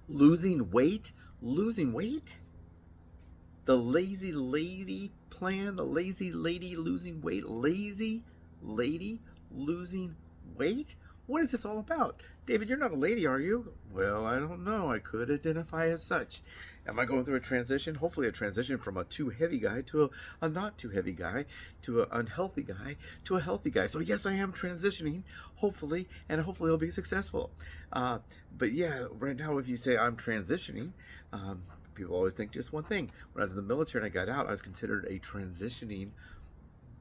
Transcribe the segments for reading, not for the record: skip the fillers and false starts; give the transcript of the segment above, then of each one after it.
Losing weight? Losing weight? The lazy lady plan? The lazy lady losing weight? Lazy lady losing weight? What is this all about? David, you're not a lady, are you? Well, I don't know. I could identify as such. Am I going through a transition? Hopefully, a transition from a too heavy guy to a not too heavy guy, to an unhealthy guy to a healthy guy. So, yes, I am transitioning, hopefully, and hopefully it'll be successful. But yeah, right now, if you say I'm transitioning, people always think just one thing. When I was in the military and I got out, I was considered a transitioning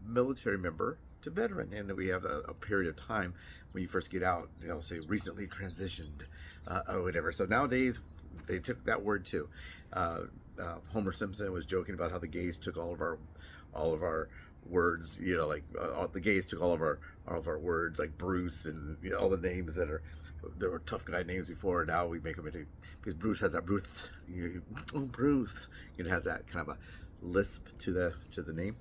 military member to veteran, and we have a period of time when you first get out, say recently transitioned or whatever. So nowadays they took that word too. Homer Simpson was joking about how the gays took all of our words, the gays took all of our words, like Bruce and all the names there were tough guy names before. Now we make them into, because Bruce has that Bruce, has that kind of a lisp to the name.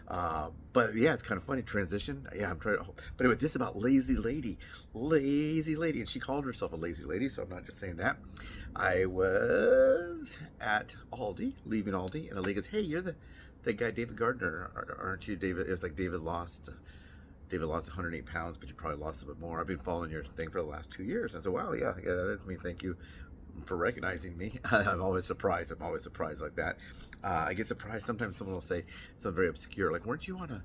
But yeah, it's kind of funny transition. Yeah, I'm trying to. But anyway, this is about lazy lady, and she called herself a lazy lady. So I'm not just saying that. I was at Aldi, leaving Aldi, and a lady goes, "Hey, you're the guy David Gardner, aren't you, David?" It was like David lost 108 pounds, but you probably lost a bit more. I've been following your thing for the last 2 years. And so, wow, yeah, that's me. Thank you for recognizing me. I'm always surprised like that. I get surprised. Sometimes someone will say something very obscure, like, weren't you on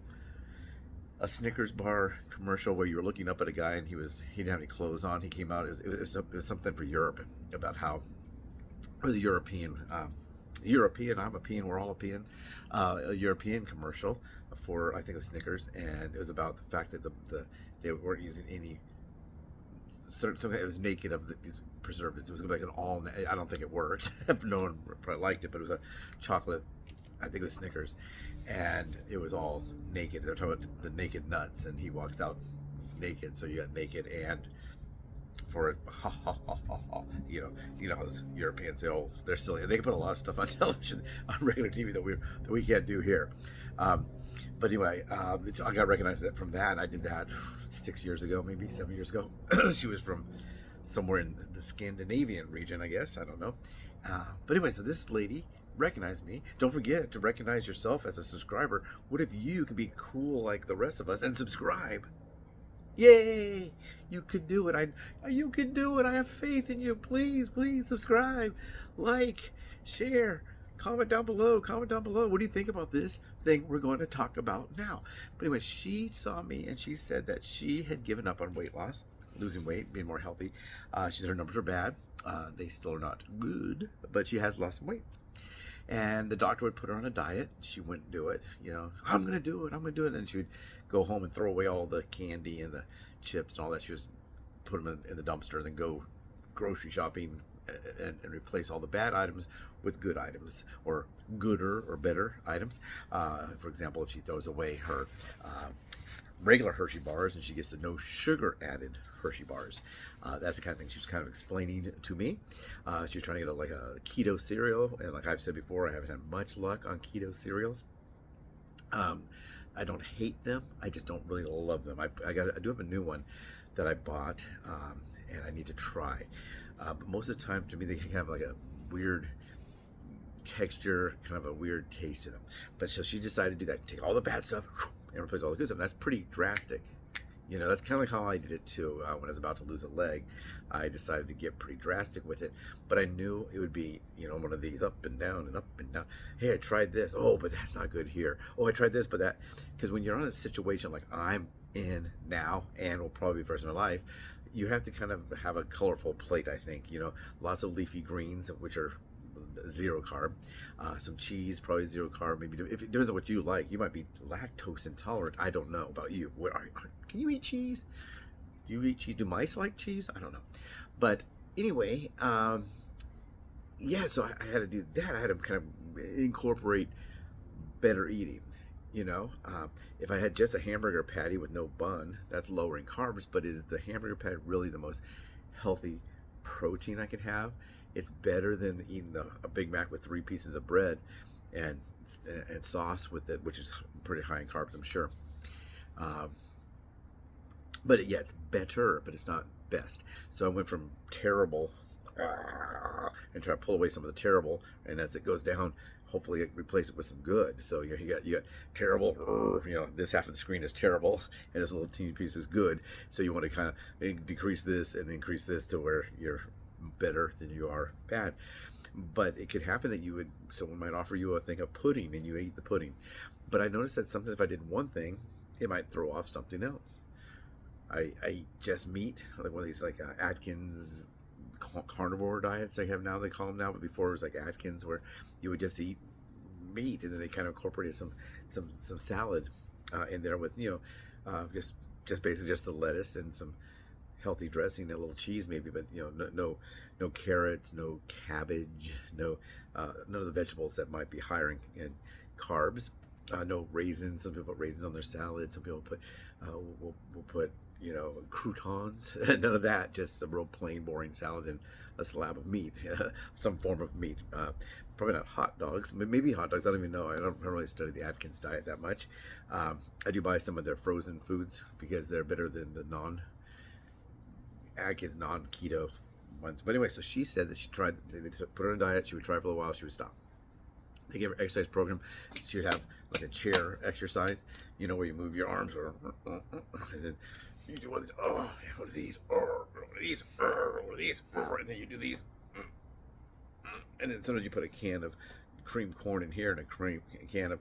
a Snickers bar commercial where you were looking up at a guy and he didn't have any clothes on? He came out, it was something for Europe, about how, or the European, I'm a peon, we're all a peon, a European commercial for, I think it was Snickers, and it was about the fact that they weren't using any, it was naked of these preservatives. It was like an all, I don't think it worked. No one probably liked it, but it was a chocolate, I think it was Snickers, and it was all naked. They're talking about the naked nuts, and he walks out naked, so you got naked and for it, how those Europeans say, oh, they're silly. They can put a lot of stuff on television, on regular TV that we can't do here. But anyway, I got recognized from that, and I did that 6 years ago, maybe 7 years ago. She was from somewhere in the Scandinavian region, I guess. I don't know. But anyway, so this lady recognized me. Don't forget to recognize yourself as a subscriber. What if you could be cool like the rest of us and subscribe? Yay! You could do it. You can do it. I have faith in you. Please subscribe, like, share, comment down below. What do you think about this thing we're going to talk about now? But anyway, she saw me and she said that she had given up on weight loss, losing weight, being more healthy. She said her numbers are bad. They still are not good, but she has lost some weight. And the doctor would put her on a diet. She wouldn't do it. I'm going to do it. And she would go home and throw away all the candy and the chips and all that. She was put them in the dumpster and then go grocery shopping and replace all the bad items with good items, or gooder or better items. For example, if she throws away her regular Hershey bars and she gets the no sugar added Hershey bars. That's the kind of thing she was kind of explaining to me. She was trying to get a keto cereal, and like I've said before, I haven't had much luck on keto cereals. I don't hate them, I just don't really love them. I do have a new one that I bought, and I need to try. But most of the time, to me, they have like a weird texture, kind of a weird taste to them. But so she decided to do that, take all the bad stuff and replace all the good stuff. That's pretty drastic. That's kind of like how I did it too. When I was about to lose a leg, I decided to get pretty drastic with it. But I knew it would be, one of these up and down and up and down. Hey, I tried this. Oh, but that's not good here. Oh, I tried this, but that. Because when you're in a situation like I'm in now, and will probably be for the rest of my life, you have to kind of have a colorful plate, I think. Lots of leafy greens, which are zero carb, some cheese, probably zero carb. Maybe if it depends on what you like. You might be lactose intolerant. I don't know about you. Can you eat cheese? Do you eat cheese? Do mice like cheese? I don't know. But anyway, yeah. So I had to do that. I had to kind of incorporate better eating. If I had just a hamburger patty with no bun, that's lower in carbs. But is the hamburger patty really the most healthy protein I could have? It's better than eating a Big Mac with 3 pieces of bread and sauce with it, which is pretty high in carbs, I'm sure. But yeah, it's better, but it's not best. So I went from terrible and try to pull away some of the terrible. And as it goes down, hopefully replace it with some good. So you got terrible, this half of the screen is terrible, and this little teeny piece is good. So you want to kind of decrease this and increase this to where you're better than you are bad. But it could happen that someone might offer you a thing of pudding, and you ate the pudding. But I noticed that sometimes if I did one thing, it might throw off something else. I eat just meat, like one of these Atkins carnivore diets they have now, they call them now, but before it was like Atkins, where you would just eat meat, and then they kind of incorporated some salad in there with just basically just the lettuce and some healthy dressing and a little cheese maybe, but no carrots, no cabbage, none of the vegetables that might be higher in carbs. No raisins. Some people put raisins on their salad. Some people put will put croutons. None of that. Just a real plain, boring salad and a slab of meat, some form of meat. Probably not hot dogs. Maybe hot dogs. I don't even know. I don't really study the Atkins diet that much. I do buy some of their frozen foods because they're better than the Atkins non-keto ones. But anyway, so she said that she tried. They put her on a diet. She would try for a while. She would stop. They gave her an exercise program. She would have like a chair exercise, where you move your arms, and then you do one of these, one of these, one of these, and then you do these, and then sometimes you put a can of creamed corn in here and a can of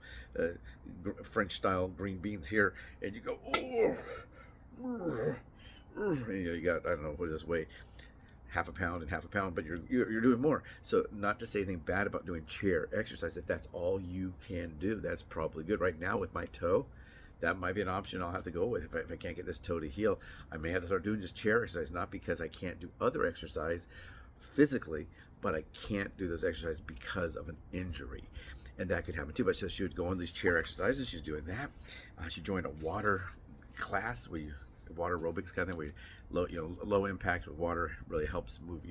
French-style green beans here, and you go, and you got, I don't know, what does this weigh? Half a pound and half a pound, but you're doing more. So not to say anything bad about doing chair exercise. If that's all you can do, that's probably good. Right now with my toe, that might be an option I'll have to go with. If I can't get this toe to heal, I may have to start doing just chair exercise, not because I can't do other exercise physically, but I can't do those exercises because of an injury. And that could happen too. But so she would go on these chair exercises. She's doing that. She joined a water class where water aerobics kind of thing, where low impact with water really helps move.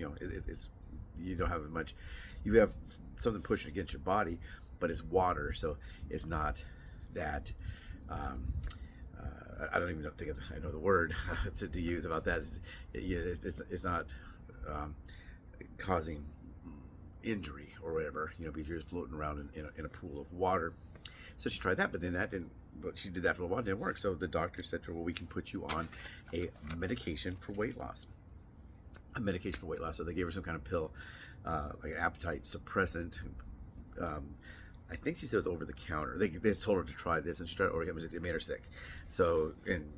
It's you don't have as much. You have something pushing against your body, but it's water, so it's not that. I don't even think I know the word to use about that. It's not causing injury or whatever. Because you're just floating around in a pool of water. So she tried that, but then that didn't. But she did that for a while, it didn't work. So the doctor said to her, well, we can put you on a medication for weight loss. A medication for weight loss. So they gave her some kind of pill, like an appetite suppressant. I think she said it was over the counter. They just told her to try this, and she tried it over the counter. It made her sick. So, and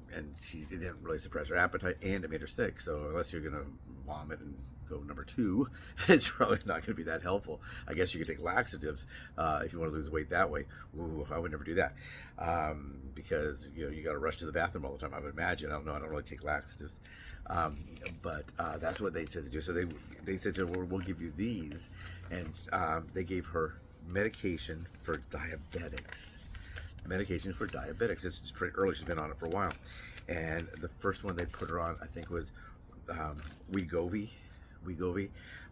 it didn't really suppress her appetite, and it made her sick. So unless you're going to vomit and go number 2, it's probably not going to be that helpful. I guess you could take laxatives if you want to lose weight that way. Ooh, I would never do that because you got to rush to the bathroom all the time. I would imagine. I don't know. I don't really take laxatives, but that's what they said to do. So they said to her, well, we'll give you these, and they gave her medication for diabetics. Medication for diabetics. This is pretty early. She's been on it for a while, and the first one they put her on, I think, was Wegovy,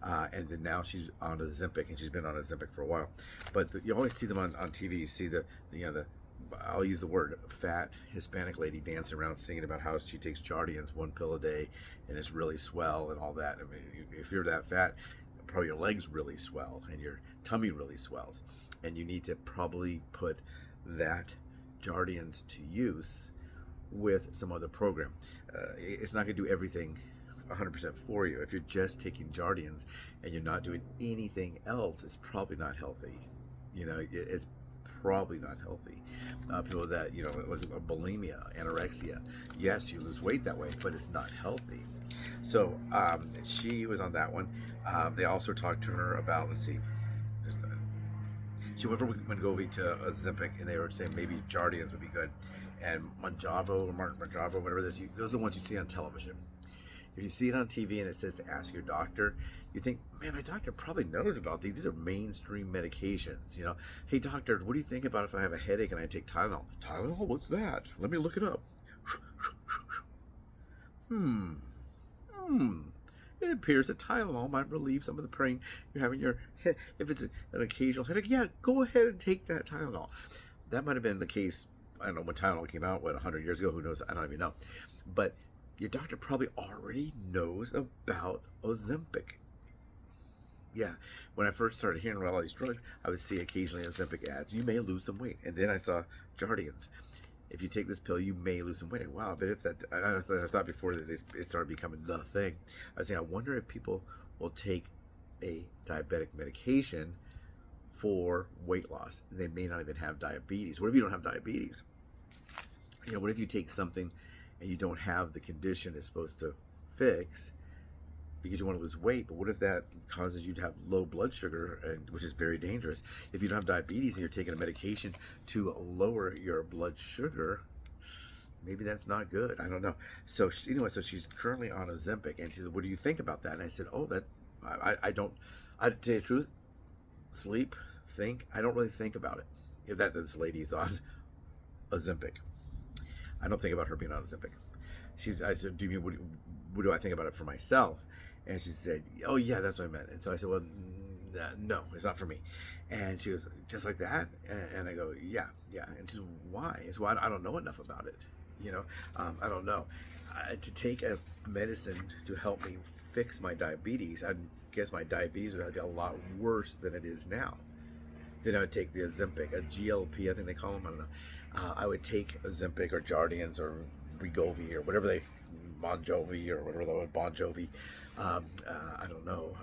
and then now she's on OZEMPIC, and she's been on OZEMPIC for a while. But you always see them on TV. You see the I'll use the word fat Hispanic lady dancing around singing about how she takes Jardiance 1 pill a day, and it's really swell and all that. I mean, if you're that fat, probably your legs really swell and your tummy really swells, and you need to probably put that Jardiance to use with some other program. It's not going to do everything 100% for you. If you're just taking Jardiance and you're not doing anything else, it's probably not healthy. It's probably not healthy. People that like bulimia, anorexia, yes, you lose weight that way, but it's not healthy. So she was on that one. They also talked to her about, let's see, she went from Wegovy to OZEMPIC, and they were saying maybe Jardiance would be good, and Monjaro, whatever it is, those are the ones you see on television. If you see it on TV and it says to ask your doctor, you think, man, my doctor probably knows about these. These are mainstream medications. Hey doctor, what do you think about if I have a headache and I take Tylenol? Tylenol? What's that? Let me look it up. It appears that Tylenol might relieve some of the pain you're having in your head. If it's an occasional headache, yeah, go ahead and take that Tylenol. That might have been the case, I don't know, when Tylenol came out, 100 years ago, who knows, I don't even know. But your doctor probably already knows about OZEMPIC. Yeah, when I first started hearing about all these drugs, I would see occasionally Ozempic ads. You may lose some weight, and then I saw Jardiance. If you take this pill, you may lose some weight. Wow, but if that, I thought before that it started becoming the thing. I was saying, I wonder if people will take a diabetic medication for weight loss. They may not even have diabetes. What if you don't have diabetes? You know, what if you take something and you don't have the condition it's supposed to fix because you want to lose weight? But what if that causes you to have low blood sugar, and which is very dangerous? If you don't have diabetes and you're taking a medication to lower your blood sugar, maybe that's not good. I don't know. So anyway, so she's currently on Ozempic, and she said, "What do you think about that?" And I said, "Oh, that I don't. I to tell you the truth, sleep, think. I don't really think about it. If that this lady's on Ozempic, I don't think about her being on Ozempic." I said, "Do you mean what do I think about it for myself?" And she said, "Oh yeah, that's what I meant." And so I said, "Well, no, it's not for me." And she goes, "Just like that?" And I go, "Yeah, yeah." And she said, "Why?" I said, "Well, I don't know enough about it. You know, I don't know. To take a medicine to help me fix my diabetes, I guess my diabetes would be a lot worse than it is now. Then I would take the Ozempic, a GLP, I think they call them. I don't know. I would take Ozempic or Jardiance or Wegovy or whatever Bon Jovi or whatever the word Bon Jovi. I don't know,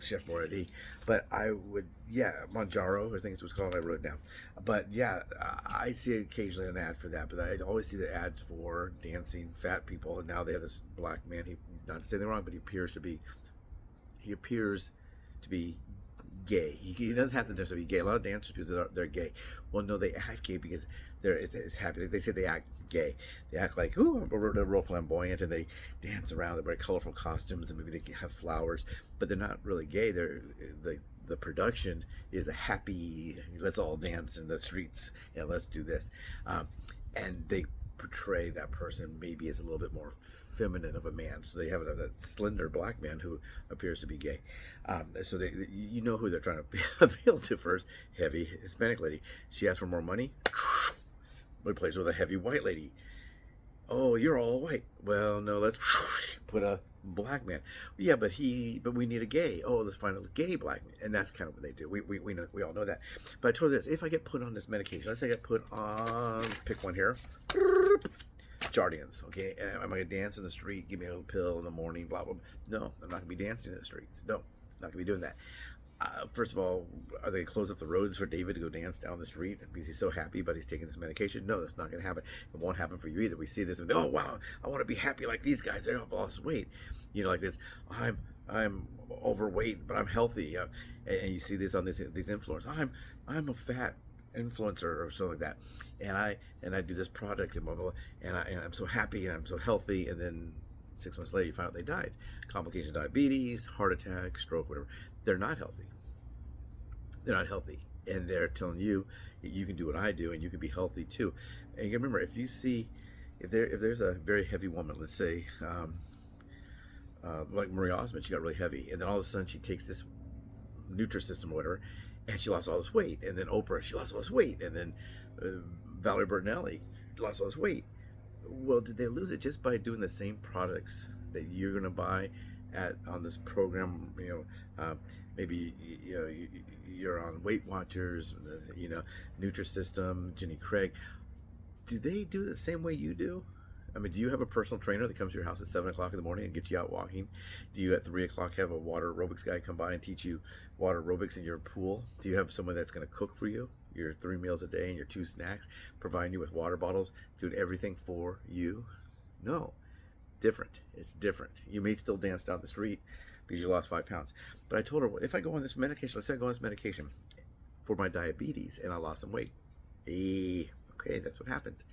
Chef Boyardee. But I would, yeah, Manjaro, I think it's what's called. I wrote it down. But yeah, I see occasionally an ad for that. But I always see the ads for dancing fat people. And now they have this black man. He, not to say anything wrong, but he appears to be gay. He doesn't have to necessarily be gay. A lot of dancers, because they're gay. Well, no, they act gay because it's happy. They say they act gay. They act like, ooh, they're real flamboyant, and they dance around. They wear colorful costumes, and maybe they have flowers, but they're not really gay. The production is a happy, let's all dance in the streets, and let's do this. And they portray that person maybe as a little bit more feminine of a man. So they have a slender black man who appears to be gay. So you know who they're trying to appeal to first. Heavy Hispanic lady. She asks for more money. Replace her with a heavy white lady. Oh, you're all white. Well, no, let's put a black man. Yeah, but we need a gay. Oh, let's find a gay black man. And that's kind of what they do. We know, we all know that. But I told her this: if I get put on this medication, let's say I get put on, pick one here, Jardiance. Okay, and am I gonna dance in the street? Give me a little pill in the morning. Blah blah. No, I'm not gonna be dancing in the streets. No, I'm not gonna be doing that. First of all, are they going to close up the roads for David to go dance down the street because he's so happy but he's taking this medication? No, that's not going to happen. It won't happen for you either. We see this and, oh wow, I want to be happy like these guys. They all lost weight. You know, like this. I'm overweight, but I'm healthy. And you see this on these influencers. I'm a fat influencer or something like that, and I do this product and blah blah, blah, and I'm so happy and I'm so healthy, and then 6 months later you find out they died. Complication of diabetes, heart attack, stroke, whatever. They're not healthy. They're not healthy, and they're telling you you can do what I do and you can be healthy too. And you remember, if there's a very heavy woman, let's say like Marie Osmond, she got really heavy, and then all of a sudden she takes this Nutrisystem or whatever, and she lost all this weight. And then Oprah, she lost all this weight, and then Valerie Bertinelli lost all this weight. Well, did they lose it just by doing the same products that you're going to buy on this program? You know, maybe you're on Weight Watchers, Nutrisystem, Jenny Craig. Do they do it the same way you do? I mean, do you have a personal trainer that comes to your house at 7 o'clock in the morning and gets you out walking? Do you at 3 o'clock have a water aerobics guy come by and teach you water aerobics in your pool? Do you have someone that's going to cook for you your 3 meals a day and your 2 snacks, providing you with water bottles, doing everything for you? No. Different. It's different. You may still dance down the street because you lost 5 pounds. But I told her, if I go on this medication, let's say I go on this medication for my diabetes and I lost some weight. Okay, that's what happens.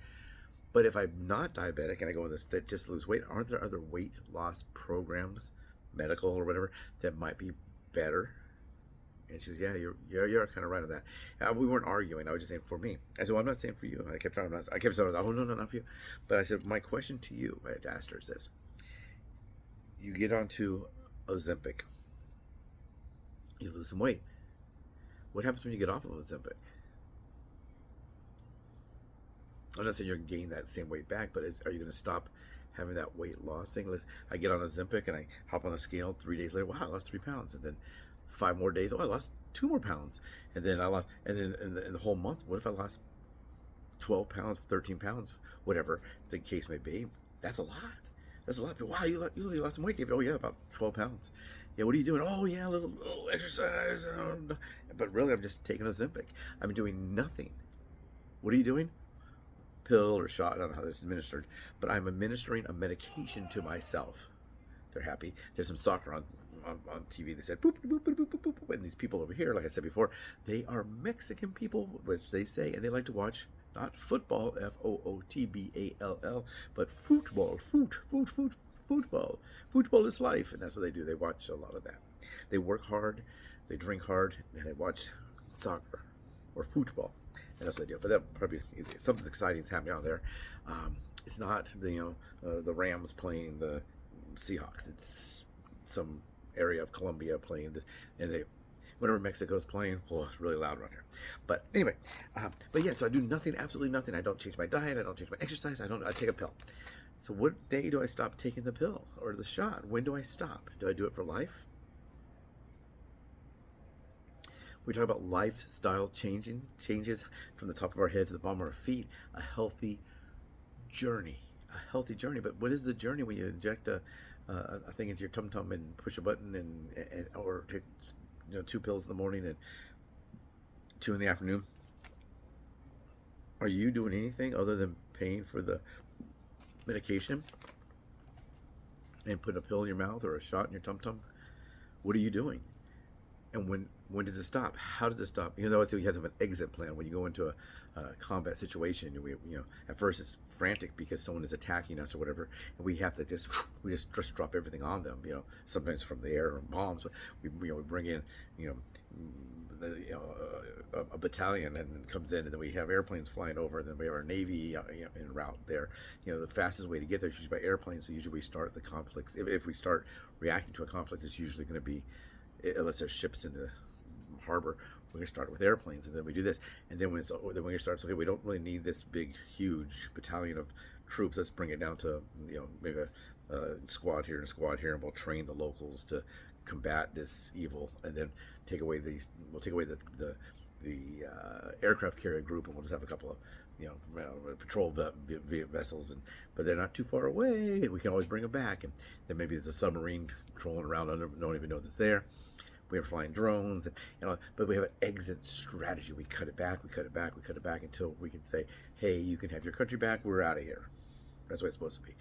But if I'm not diabetic and I go on this that just lose weight, aren't there other weight loss programs, medical or whatever, that might be better? And she says, yeah, you're kind of right on that. We weren't arguing. I was just saying for me. I said, well, I'm not saying for you. And I kept saying, oh, no, not for you. But I said, my question to you, I had asked her, is this. You get onto Ozempic. You lose some weight. What happens when you get off of Ozempic? I'm not saying you're going to gain that same weight back, but are you going to stop having that weight loss thing? I get on Ozempic and I hop on the scale 3 days later. Wow, I lost 3 pounds. And then 5 more days. Oh, I lost 2 more pounds. And then I lost, and then in the whole month, what if I lost 12 pounds, 13 pounds, whatever the case may be? That's a lot. That's a lot. But wow, you lost some weight, David. Oh yeah, about 12 pounds. Yeah, what are you doing? Oh yeah, a little exercise. But really, I'm just taking Ozempic. I'm doing nothing. What are you doing? Pill or shot, I don't know how this is administered, but I'm administering a medication to myself. They're happy. There's some soccer on TV. They said boop, boop, boop, boop, boop, boop, boop. And these people over here, like I said before, they are Mexican people, which they say, and they like to watch not football, football, but football, football. Football is life, and that's what they do. They watch a lot of that. They work hard, they drink hard, and they watch soccer or football. And that's what they do. But that probably something exciting is happening out there. It's not the Rams playing the Seahawks. It's some area of Colombia playing this, and they whenever Mexico's playing, oh, it's really loud around here. But anyway, but yeah, so I do nothing, absolutely nothing. I don't change my diet. I don't change my exercise. I take a pill. So what day do I stop taking the pill or the shot? When do I stop? Do I do it for life? We talk about lifestyle changes from the top of our head to the bottom of our feet. A healthy journey. But what is the journey when you inject a thing into your tum-tum and push a button and or take 2 pills in the morning and 2 in the afternoon? Are you doing anything other than paying for the medication and putting a pill in your mouth or a shot in your tum-tum? What are you doing? And when does it stop? How does it stop? You know, I say we have to have an exit plan when you go into a combat situation. At first it's frantic because someone is attacking us or whatever, and we have to just drop everything on them. Sometimes from the air or bombs. We bring in a battalion and it comes in, and then we have airplanes flying over, and then we have our Navy en route there. The fastest way to get there is usually by airplane. So usually we start the conflicts. If we start reacting to a conflict, it's usually going to be, unless there's ships in the harbor, we're going to start with airplanes, and then we do this, and then when it starts, okay, we don't really need this big, huge battalion of troops. Let's bring it down to maybe a squad here and a squad here, and we'll train the locals to combat this evil, and then we'll take away the aircraft carrier group, and we'll just have a couple of patrol vessels, but they're not too far away. We can always bring them back, and then maybe there's a submarine trolling around under, don't even know it's there. We have flying drones, but we have an exit strategy. We cut it back until we can say, hey, you can have your country back. We're out of here. That's what it's supposed to be.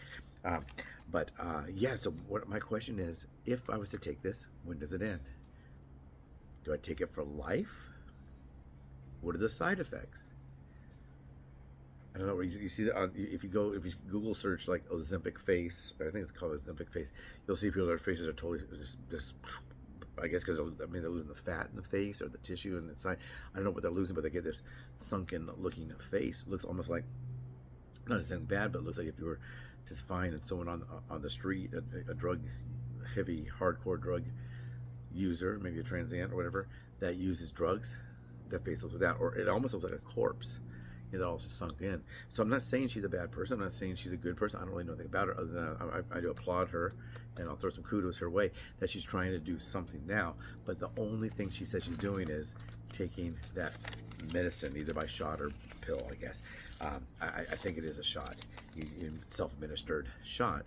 So my question is, if I was to take this, when does it end? Do I take it for life? What are the side effects? I don't know. You see that if you Google search like Ozempic face, or I think it's called Ozempic face, you'll see people their faces are totally just I guess because they're losing the fat in the face or the tissue in the side. I don't know what they're losing, but they get this sunken looking face. It looks almost like, not anything bad, but it looks like if you were to find someone on the street, a drug heavy, hardcore drug user, maybe a transient or whatever, that uses drugs, that face looks like that, or it almost looks like a corpse. That also sunk in. So I'm not saying she's a bad person. I'm not saying she's a good person. I don't really know anything about her other than I do applaud her, and I'll throw some kudos her way that she's trying to do something now. But the only thing she says she's doing is taking that medicine, either by shot or pill, I guess. I think it is a shot, self-administered shot.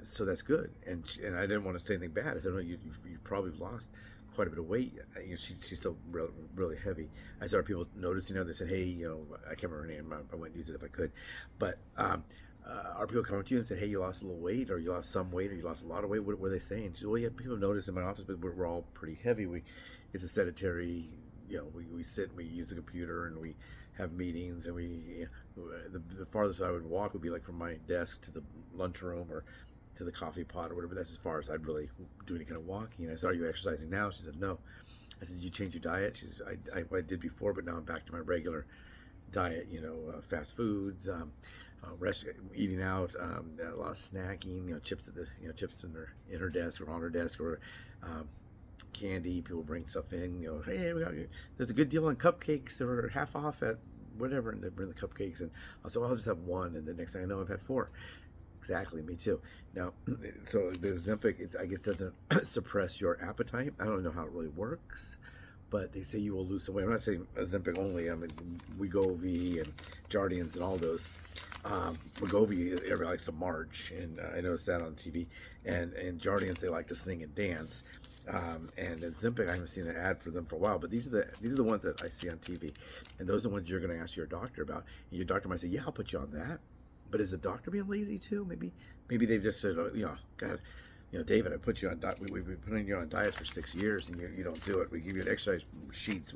So that's good. And I didn't want to say anything bad. I said, no, you probably lost quite a bit of weight. She's still really heavy. I started people noticing. They said, hey, I can't remember her name. I wouldn't use it if I could. But are people coming to you and said, hey, you lost a little weight, or you lost some weight, or you lost a lot of weight? What were they saying? She said, well, yeah, people notice in my office, but we're all pretty heavy. It's a sedentary, we sit and we use the computer and we have meetings, and the farthest I would walk would be like from my desk to the lunchroom or to the coffee pot or whatever. That's as far as I'd really do any kind of walking. I said, are you exercising now? She said, no. I said, did you change your diet? She said, I did before, but now I'm back to my regular diet, fast foods, eating out, a lot of snacking, chips in her desk or on her desk, or candy. People bring stuff in, hey, there's a good deal on cupcakes, or half off at whatever, and they bring the cupcakes, and I'll say, well, I'll just have one, and the next thing I know, I've had 4. Exactly, me too. Now, so the Ozempic, I guess, doesn't suppress your appetite. I don't know how it really works, but they say you will lose some weight. I'm not saying Ozempic only. I mean, Wegovy and Jardiance and all those. Wegovy, everybody likes to march, and I noticed that on TV. And Jardiance, they like to sing and dance. And Ozempic, I haven't seen an ad for them for a while, but these are the ones that I see on TV, and those are the ones you're going to ask your doctor about. And your doctor might say, "Yeah, I'll put you on that." But is the doctor being lazy too? Maybe they've just said, God, David, I put you on diet. We've been putting you on diets for 6 years, and you don't do it. We give you an exercise sheets.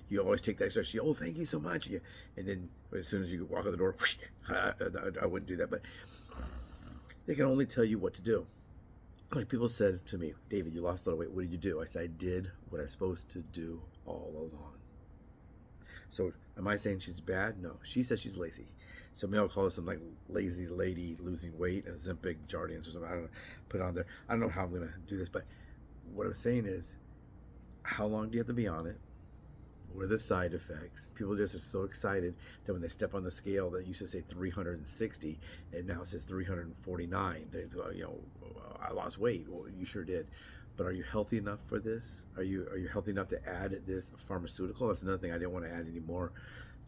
You always take the exercise sheet. Oh, thank you so much. And then as soon as you walk out the door, I wouldn't do that. But they can only tell you what to do. Like people said to me, David, you lost a lot of weight. What did you do? I said, I did what I was supposed to do all along. So am I saying she's bad? No. She says she's lazy. So maybe I'll call this some like lazy lady losing weight, Ozempic, Jardiance, or something. I don't know. Put it on there. I don't know how I'm going to do this, but what I'm saying is, how long do you have to be on it? What are the side effects? People just are so excited that when they step on the scale that used to say 360 and now it says 349. I lost weight. Well, you sure did. But are you healthy enough for this? Are you healthy enough to add this pharmaceutical? That's another thing I didn't want to add anymore.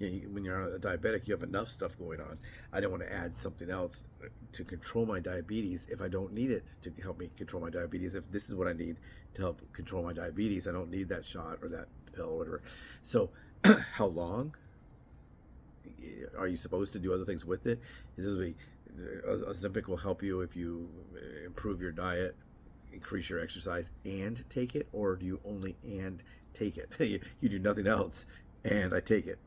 When you're a diabetic, you have enough stuff going on. I didn't want to add something else to control my diabetes if I don't need it to help me control my diabetes. If this is what I need to help control my diabetes, I don't need that shot or that pill or whatever. So how long are you supposed to do other things with it? Ozempic will help you if you improve your diet, increase your exercise, and take it, or do you only and take it? You do nothing else and I take it.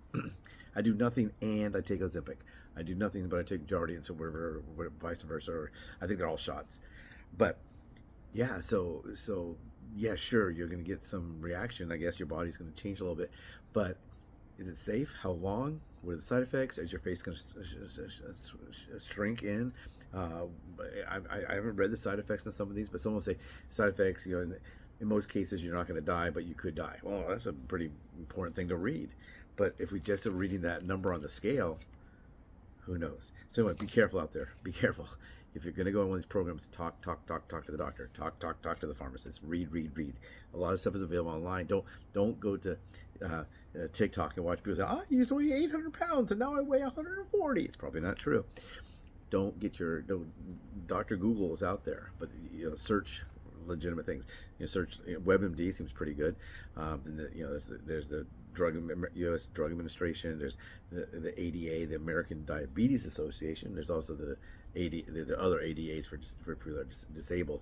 I do nothing and I take Ozempic. I do nothing but I take Jardiance or whatever, vice versa. Or I think they're all shots. But yeah, so yeah, sure, you're going to get some reaction. I guess your body's going to change a little bit. But is it safe? How long? What are the side effects? Is your face going to shrink in? I haven't read the side effects on some of these, but some will say side effects, in most cases you're not going to die, but you could die. Well, that's a pretty important thing to read. But if we just are reading that number on the scale, who knows? So anyway, be careful out there. Be careful. If you're going to go on one of these programs, talk to the doctor. Talk to the pharmacist. Read. A lot of stuff is available online. Don't go to TikTok and watch people say, I used to weigh 800 pounds and now I weigh 140. It's probably not true. Don't get Dr. Google is out there, but search legitimate things. Search WebMD seems pretty good. Then there's the U.S. Drug Administration. There's the ADA, the American Diabetes Association. There's also the other ADAs for people that are disabled.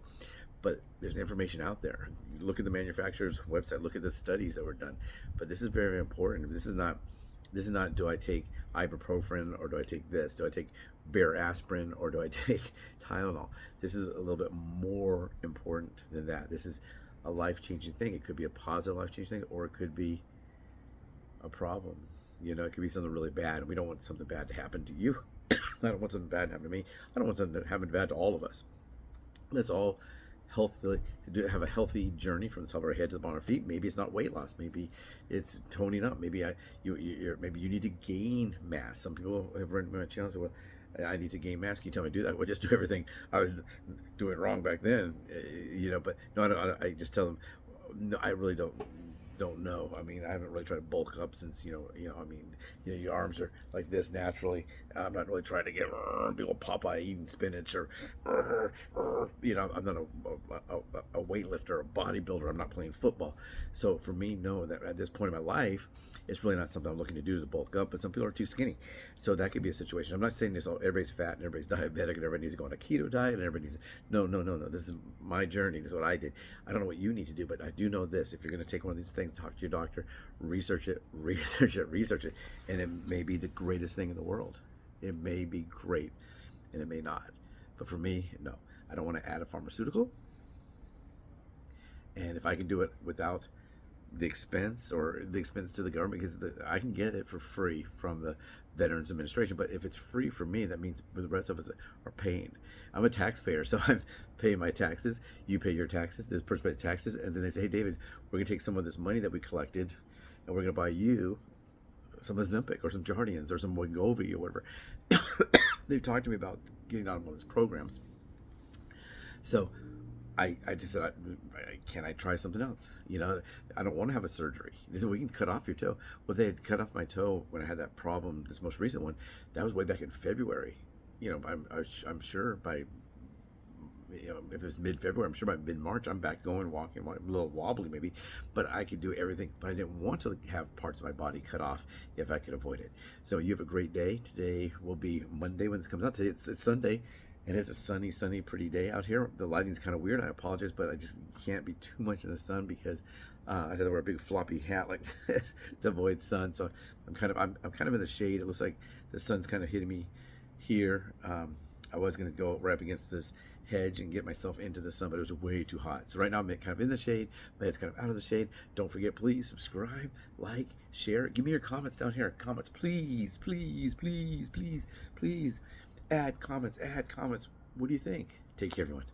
But there's information out there. You look at the manufacturer's website. Look at the studies that were done. But this is very, very important. This is not do I take ibuprofen or do I take this? Do I take bare aspirin or do I take Tylenol? This is a little bit more important than that. This is a life-changing thing. It could be a positive life-changing thing, or it could be a problem. It could be something really bad. We don't want something bad to happen to you. I don't want something bad to happen to me. I don't want something to happen bad to all of us. Let's all have a healthy journey from the top of our head to the bottom of our feet. Maybe it's not weight loss. Maybe it's toning up. Maybe maybe you need to gain mass. Some people have written my channel and say, well, I need to gain mass. Can you tell me to do that? Well, just do everything I was doing wrong back then, but no, I just tell them, no, I really don't know. I mean, I haven't really tried to bulk up since, your arms are like this naturally. I'm not really trying to get big old Popeye eating spinach or, I'm not a weightlifter, a bodybuilder. I'm not playing football. So for me, no, that at this point in my life, it's really not something I'm looking to do to bulk up, but some people are too skinny. So that could be a situation. I'm not saying this, everybody's fat and everybody's diabetic and everybody needs to go on a keto diet and everybody needs no. This is my journey. This is what I did. I don't know what you need to do, but I do know this. If you're going to take one of these things, talk to your doctor, research it, and it may be the greatest thing in the world. It may be great, and it may not. But for me, no. I don't want to add a pharmaceutical. And if I can do it without the expense to the government, because I can get it for free from the Veterans Administration. But if it's free for me, that means the rest of us are paying. I'm a taxpayer, so I'm paying my taxes. You pay your taxes. This person pays taxes, and then they say, "Hey, David, we're gonna take some of this money that we collected, and we're gonna buy you some Ozempic or some Jardiance or some Wegovy or whatever." they've talked to me about getting on one of those programs. So I just said, can I try something else? You know, I don't want to have a surgery. They said, we can cut off your toe. Well, they had cut off my toe when I had that problem, this most recent one. That was way back in February. You know, I'm sure by, you know, if it was mid-February, I'm sure by mid-March, I'm back going, walking, a little wobbly maybe, but I could do everything. But I didn't want to have parts of my body cut off if I could avoid it. So you have a great day. Today will be Monday when this comes out. Today it's Sunday. And it's a sunny, pretty day out here. The lighting's kind of weird. I apologize, but I just can't be too much in the sun because I have to wear a big floppy hat like this to avoid sun. So I'm kind of in the shade. It looks like the sun's kind of hitting me here. I was going to go right up against this hedge and get myself into the sun, but it was way too hot. So right now I'm kind of in the shade, but it's kind of out of the shade. Don't forget, please subscribe, like, share. Give me your comments down here. Comments, please. Add comments. What do you think? Take care, everyone.